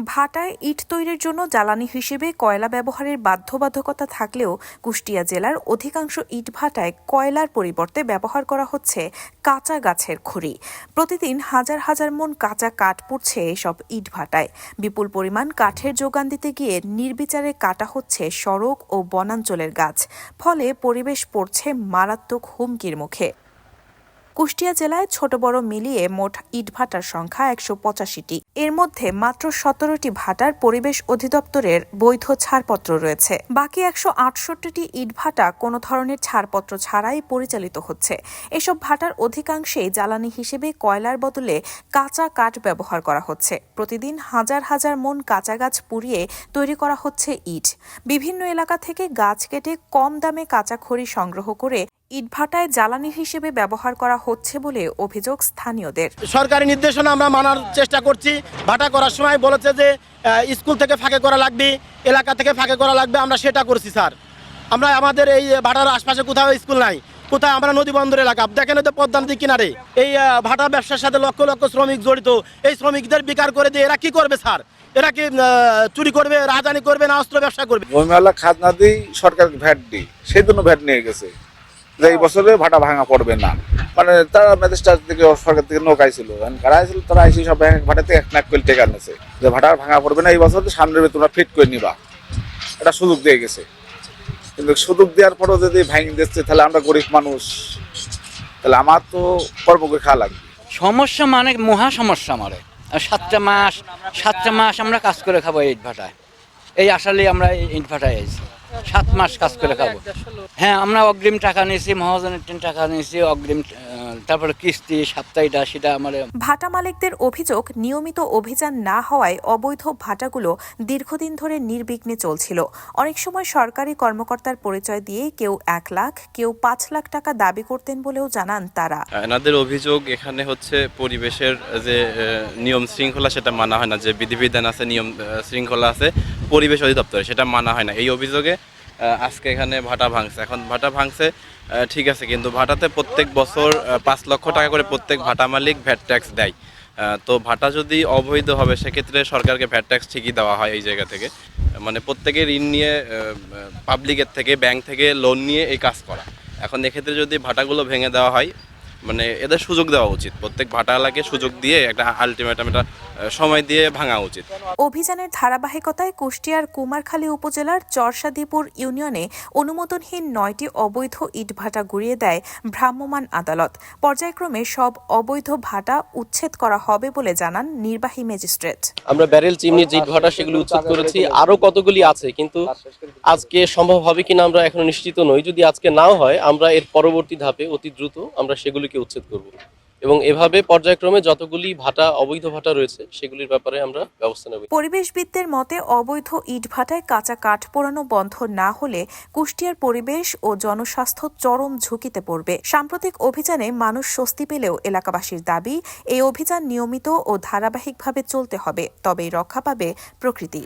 ভাটায় ইট তৈরির জন্য জ্বালানি হিসেবে কয়লা ব্যবহারের বাধ্যবাধকতা থাকলেও কুষ্টিয়া জেলার অধিকাংশ ইটভাটায় কয়লার পরিবর্তে ব্যবহার করা হচ্ছে কাঁচা গাছের খড়ি। প্রতিদিন হাজার হাজার মন কাঁচা কাঠ পড়ছে এসব ইটভাটায়। বিপুল পরিমাণ কাঠের যোগান দিতে গিয়ে নির্বিচারে কাটা হচ্ছে সড়ক ও বনাঞ্চলের গাছ, ফলে পরিবেশ পড়ছে মারাত্মক হুমকির মুখে। কুষ্টিয়া জেলায় ছোট বড় মিলিয়ে মোট ইটভাটার সংখ্যা ১৮৫টি। এর মধ্যে মাত্র ১৭টি ভাটার পরিবেশ অধিদপ্তরের বৈধ ছাড়পত্র রয়েছে। বাকি ১৬৮টি ইটভাটা কোনো ধরনের ছাড়পত্র ছাড়াই পরিচালিত হচ্ছে। এসব ভাটার অধিকাংশেই জ্বালানি হিসেবে কয়লার বদলে কাঁচা কাঠ ব্যবহার করা হচ্ছে। প্রতিদিন হাজার হাজার মন কাঁচা গাছ পুড়িয়ে তৈরি করা হচ্ছে ইট। বিভিন্ন এলাকা থেকে গাছ কেটে কম দামে কাঁচা খড়ি সংগ্রহ করে ইটভাটায় জ্বালানি হিসেবে ব্যবহার করা হচ্ছে বলে অভিযোগ স্থানীয়দের। সরকারি নির্দেশনা আমরা মানার চেষ্টা করছি। ভাটা করার সময় বলেছে যে স্কুল থেকে ফাঁকে করা লাগবে, এলাকা থেকে ফাঁকে করা লাগবে, আমরা সেটা করছি স্যার। আমরা আমাদের এই ভাটার আশপাশে কোথাও স্কুল নাই, কোথায় আমরা নদী বন্দর এলাকা দেখেন তো পদ্মা নদীর কিনারে এই ভাটা ব্যবসার সাথে লক্ষ লক্ষ শ্রমিক জড়িত। এই শ্রমিকদের বেকার করে দিয়ে এরা কি করবে স্যার? এরা কি চুরি করবে, রাজধানী করবে না অস্ত্র ব্যবসা করবে? বইমেলা খাজনা দিই, সরকার ভ্যাট দিই, সেই জন্য ভ্যাট নিয়ে গেছে যে এই বছরে ভাটা ভাঙা পড়বে না। মানে তারা ম্যাজিস্ট্রেট থেকে সরকার থেকে নৌকাই ছিল, কারা ছিল তারা এসে সব ভাটাতে 1 লাখ কোটি টাকা আনেছে যে ভাটা ভাঙা পড়বে না, এই বছর সামনের তোমরা ফিট করে নিবা, এটা সুযোগ দিয়ে গেছে। কিন্তু সুযোগ দেওয়ার পরও যদি ভাঙি দিচ্ছে তাহলে আমরা গরিব মানুষ, তাহলে আমার তো কর্ম করে খাওয়া লাগবে। সমস্যা মানে মহা সমস্যা। আমারে 7টা মাস আমরা কাজ করে খাবো ইট ভাটায়। এই আসলে আমরা ইট ভাটায় আছি 7 মাস কাজ করে খাবো। হ্যাঁ, আমরা অগ্রিম টাকা নিয়েছি, মহাজনের টাকা নিয়েছি অগ্রিম, তারপরে কিস্তি সাপ্তাহিকটা সেটা আমার। ভাটা মালিকদের অভিযোগ, নিয়মিত অভিযান না হওয়ায় অবৈধ ভাটাগুলো দীর্ঘদিন ধরে নির্বিঘ্নে চলছিল। অনেক সময় সরকারি কর্মকর্তার পরিচয় দিয়ে কেউ 1 লাখ, কেউ 5 লাখ টাকা দাবি করতেন বলেও জানান তারা। এনাদের অভিযোগ এখানে হচ্ছে পরিবেশের যে নিয়ম শৃঙ্খলা সেটা মানা হয় না, যে বিধিবিধান আছে, নিয়ম শৃঙ্খলা আছে পরিবেশ অধিদপ্তরে, সেটা মানা হয় না। এই অভিযোগে আজকে এখানে ভাটা ভাঙছে। এখন ভাটা ভাঙছে ঠিক আছে, কিন্তু ভাটাতে প্রত্যেক বছর 5 লক্ষ টাকা করে প্রত্যেক ভাটা মালিক ভ্যাট ট্যাক্স দেয়। তো ভাটা যদি অবৈধ হবে সেক্ষেত্রে সরকারকে ভ্যাট ট্যাক্স ঠিকই দেওয়া হয় এই জায়গা থেকে। মানে প্রত্যেকে ঋণ নিয়ে, পাবলিকের থেকে, ব্যাংক থেকে লোন নিয়ে এই কাজ করা। এখন এক্ষেত্রে যদি ভাটাগুলো ভেঙে দেওয়া হয়, মানে এদের সুযোগ দেওয়া উচিত, প্রত্যেক ভাটাওয়ালাকে সুযোগ দিয়ে একটা আলটিমেটাম, একটা সময় দিয়ে ভাঙা উচিত। অভিযানের ধারাবাহিকতায় কুষ্টিয়ার কুমারখালী উপজেলার চরসাদীপুর ইউনিয়নে অনুমোদনহীন 9টি অবৈধ ইটভাটা গুঁড়িয়ে দেয় ভ্রাম্যমাণ আদালত। পর্যায়ক্রমে সব অবৈধ ভাটা উচ্ছেদ করা হবে বলে জানান নির্বাহী ম্যাজিস্ট্রেট। আমরা ব্যারেল চিমনি যে ইটভাটা সেগুলো উচ্ছেদ করেছি, আরো কতগুলি আছে, কিন্তু আজকে সম্ভব হবে কিনা আমরা এখনো নিশ্চিত নই। যদি আজকে নাও হয়, আমরা এর পরবর্তী ধাপে অতি দ্রুত আমরা সেগুলিকে উচ্ছেদ করব এবং এভাবে পর্যায়ক্রমে যতগুলি ভাটা, অবৈধ ভাটা রয়েছে সেগুলির ব্যাপারে আমরা ব্যবস্থা নেব। পরিবেশবিদদের মতে অবৈধ ইটভাটায় কাঁচা কাঠ পোড়ানো বন্ধ না হলে কুষ্টিয়ার পরিবেশ ও জনস্বাস্থ্য চরম ঝুঁকিতে পড়বে। সাম্প্রতিক অভিযানে মানুষ স্বস্তি পেলেও এলাকাবাসীর দাবি, এই অভিযান নিয়মিত ও ধারাবাহিকভাবে চলতে হবে, তবেই রক্ষা পাবে প্রকৃতি।